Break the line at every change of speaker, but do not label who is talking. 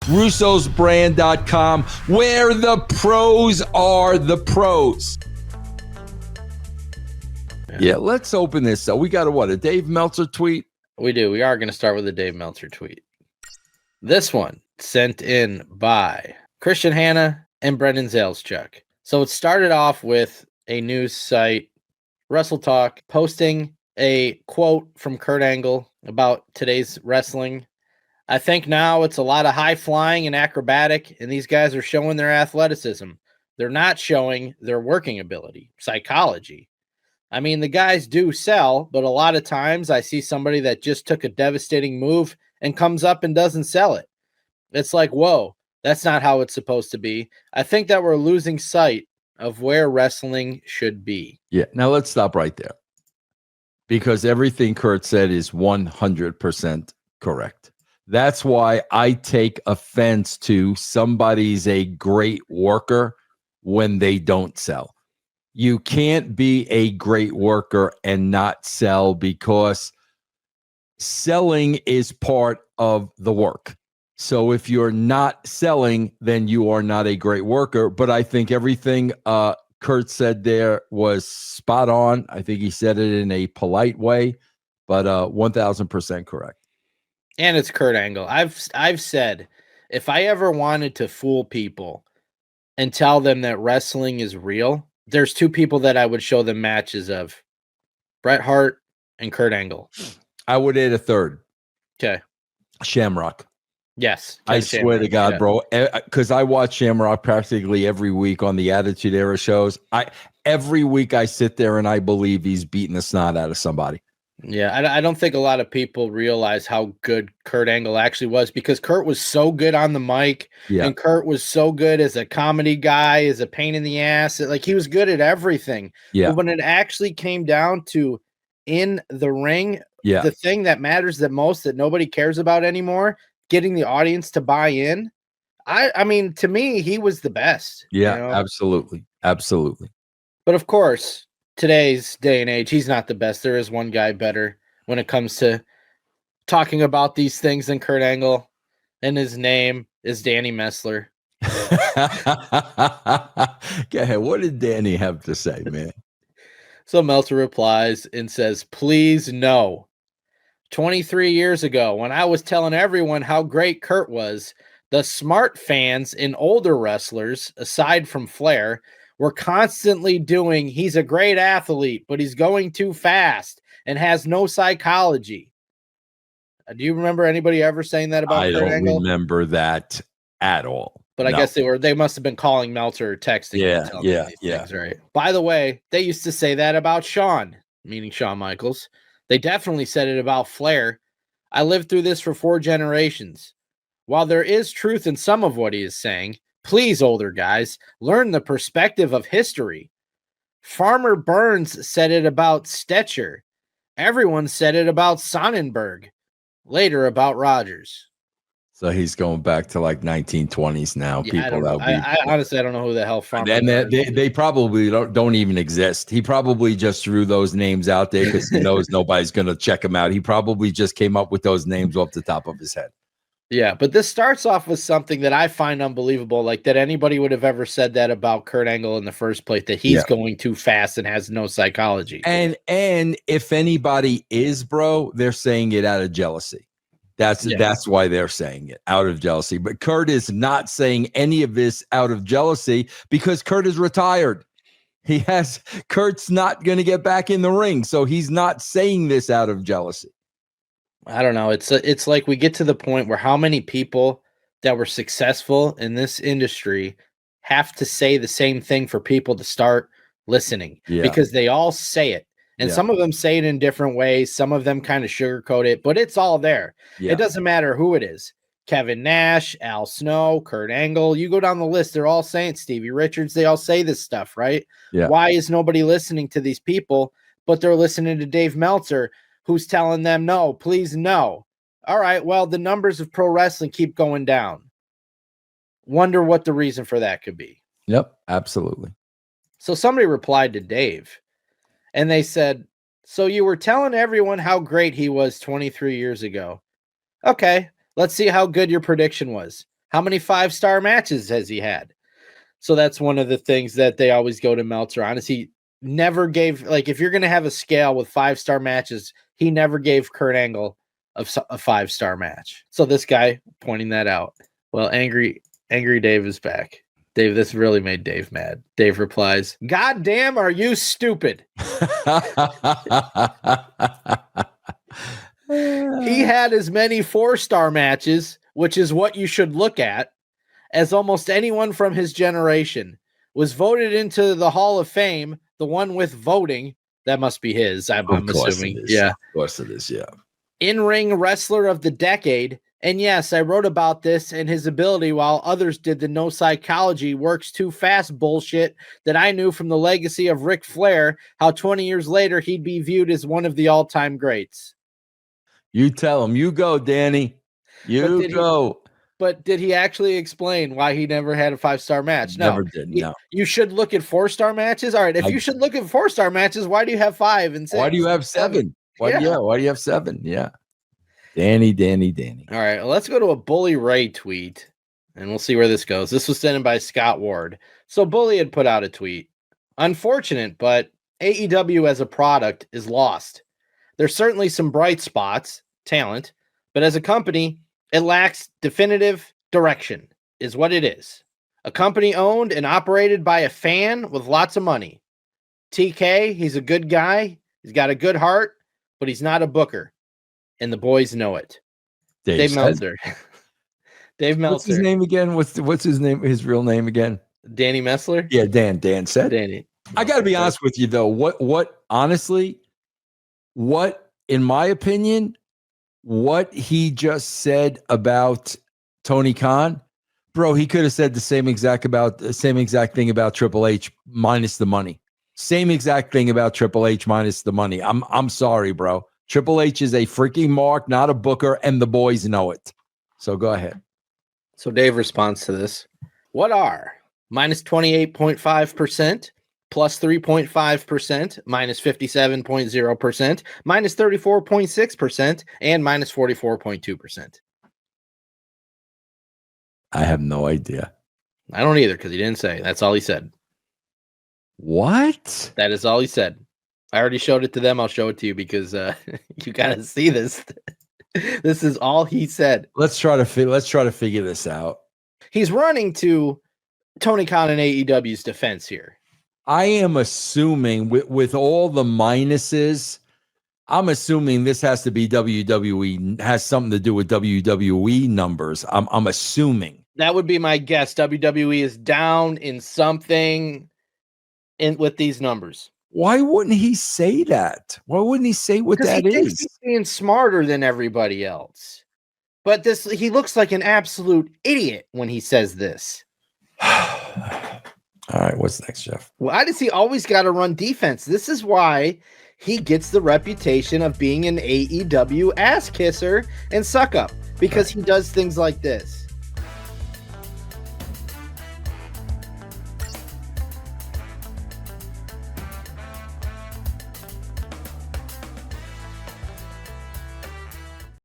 russosbrand.com, where the pros are the pros. Yeah, let's open this. So we got a Dave Meltzer tweet?
We do. We are going to start with a Dave Meltzer tweet. This one sent in by Christian Hanna and Brendan Zaleschuk. So it started off with a news site, Wrestle Talk, posting a quote from Kurt Angle about today's wrestling. I think now it's a lot of high flying and acrobatic, and these guys are showing their athleticism. They're not showing their working ability, psychology. I mean, the guys do sell, but a lot of times I see somebody that just took a devastating move and comes up and doesn't sell it. It's like, whoa, that's not how it's supposed to be. I think that we're losing sight of where wrestling should be.
Yeah, now let's stop right there. Because everything Kurt said is 100% correct. That's why I take offense to somebody's a great worker when they don't sell. You can't be a great worker and not sell, because selling is part of the work. So if you're not selling, then you are not a great worker. But I think everything Kurt said there was spot on. I think he said it in a polite way, but 1,000% correct.
And it's Kurt Angle. I've said, if I ever wanted to fool people and tell them that wrestling is real, there's two people that I would show them matches of: Bret Hart and Kurt Angle.
I would add a third.
Okay.
Shamrock.
Yes.
I swear to God, bro, because I watch Shamrock practically every week on the Attitude Era shows. Every week I sit there and I believe he's beating the snot out of somebody.
Yeah, I don't think a lot of people realize how good Kurt Angle actually was, because Kurt was so good on the mic, and Kurt was so good as a comedy guy, as a pain in the ass. Like, he was good at everything.
Yeah.
But when it actually came down to in the ring, the thing that matters the most, that nobody cares about anymore, getting the audience to buy in. I mean, to me, he was the best.
Yeah,
you know?
Absolutely. Absolutely.
But of course, today's day and age, he's not the best. There is one guy better when it comes to talking about these things than Kurt Angle, and his name is Danny Messler.
Go ahead. What did Danny have to say, man?
So Meltzer replies and says, "Please no. 23 years ago, when I was telling everyone how great Kurt was, the smart fans and older wrestlers, aside from Flair, were constantly doing, he's a great athlete, but he's going too fast and has no psychology." Do you remember anybody ever saying that about Kurt Angle?
I don't remember that at all.
But I guess they must have been calling Meltzer or texting.
Yeah.
Things, right? By the way, they used to say that about Shawn, meaning Shawn Michaels. They definitely said it about Flair. I lived through this for 4 generations. While there is truth in some of what he is saying, please, older guys, learn the perspective of history. Farmer Burns said it about Stetcher. Everyone said it about Sonnenberg. Later about Rogers.
So he's going back to like 1920s now.
Yeah, I honestly, I don't know who the hell Farmer
Burns is. They probably don't even exist. He probably just threw those names out there because he knows nobody's going to check him out. He probably just came up with those names off the top of his head.
Yeah, but this starts off with something that I find unbelievable, like that anybody would have ever said that about Kurt Angle in the first place, that he's going too fast and has no psychology.
And if anybody is, bro, they're saying it out of jealousy. That's why they're saying it, out of jealousy. But Kurt is not saying any of this out of jealousy, because Kurt is retired. Kurt's not going to get back in the ring, so he's not saying this out of jealousy.
I don't know. It's like we get to the point where how many people that were successful in this industry have to say the same thing for people to start listening, because they all say it. And some of them say it in different ways. Some of them kind of sugarcoat it, but it's all there. It doesn't matter who it is. Kevin Nash, Al Snow, Kurt Angle. You go down the list, they're all saying Stevie Richards. They all say this stuff, right?
Yeah.
Why is nobody listening to these people, but they're listening to Dave Meltzer, who's telling them, no, please, no. All right, well, the numbers of pro wrestling keep going down. Wonder what the reason for that could be.
Yep, absolutely.
So somebody replied to Dave, and they said, so you were telling everyone how great he was 23 years ago. Okay, let's see how good your prediction was. How many 5-star matches has he had? So that's one of the things that they always go to Meltzer on, is he never gave, like, if you're going to have a scale with 5-star matches, he never gave Kurt Angle a 5-star match. So this guy pointing that out. Well, Angry Dave is back. Dave, this really made Dave mad. Dave replies, "God damn, are you stupid?" He had as many 4-star matches, which is what you should look at, as almost anyone from his generation. Was voted into the Hall of Fame, the one with voting. That must be his, I'm assuming. Yeah.
Of course it is, yeah.
In-ring wrestler of the decade. And yes, I wrote about this and his ability while others did the no psychology works too fast bullshit that I knew from the legacy of Ric Flair, how 20 years later he'd be viewed as one of the all-time greats.
You tell him. You go, Danny. You go.
But did he actually explain why he never had a 5-star match? No.
Never did, no.
You should look at 4-star matches. All right, if you should look at 4-star matches, why do you have 5 and 6?
Why do you have 7? Why do you have 7? Yeah. Danny.
All right, well, let's go to a Bully Ray tweet, and we'll see where this goes. This was sent in by Scott Ward. So Bully had put out a tweet. Unfortunate, but AEW as a product is lost. There's certainly some bright spots, talent, but as a company, it lacks definitive direction, is what it is. A company owned and operated by a fan with lots of money. TK, he's a good guy. He's got a good heart, but he's not a booker. And the boys know it. Dave Meltzer. Dave Meltzer.
What's his name again? What's his name? His real name again?
Danny Messler?
Yeah, Dan said.
Danny.
I got to be honest with you, though. What honestly, in my opinion, what he just said about Tony Khan, bro, he could have said the same exact thing about Triple H minus the money. Same exact thing about Triple H minus the money. I'm sorry, bro. Triple H is a freaking mark, not a booker, and the boys know it. So go ahead.
So Dave responds to this. What are minus 28.5%, plus 3.5%, minus 57.0%, minus 34.6%, and minus 44.2%?
I have no idea.
I don't either, because he didn't say. That's all he said.
What?
That is all he said. I already showed it to them. I'll show it to you because you got to see this. This is all he said.
Let's try to figure this out.
He's running to Tony Khan and AEW's defense here.
I am assuming with all the minuses, I'm assuming this has to be WWE, has something to do with WWE numbers. I'm assuming.
That would be my guess. WWE is down in something with these numbers.
Why wouldn't he say that? Why wouldn't he say what that is?
He's being smarter than everybody else. But he looks like an absolute idiot when he says this.
All right, what's next, Jeff?
Why does he always got to run defense? This is why he gets the reputation of being an AEW ass kisser and suck up, because he does things like this.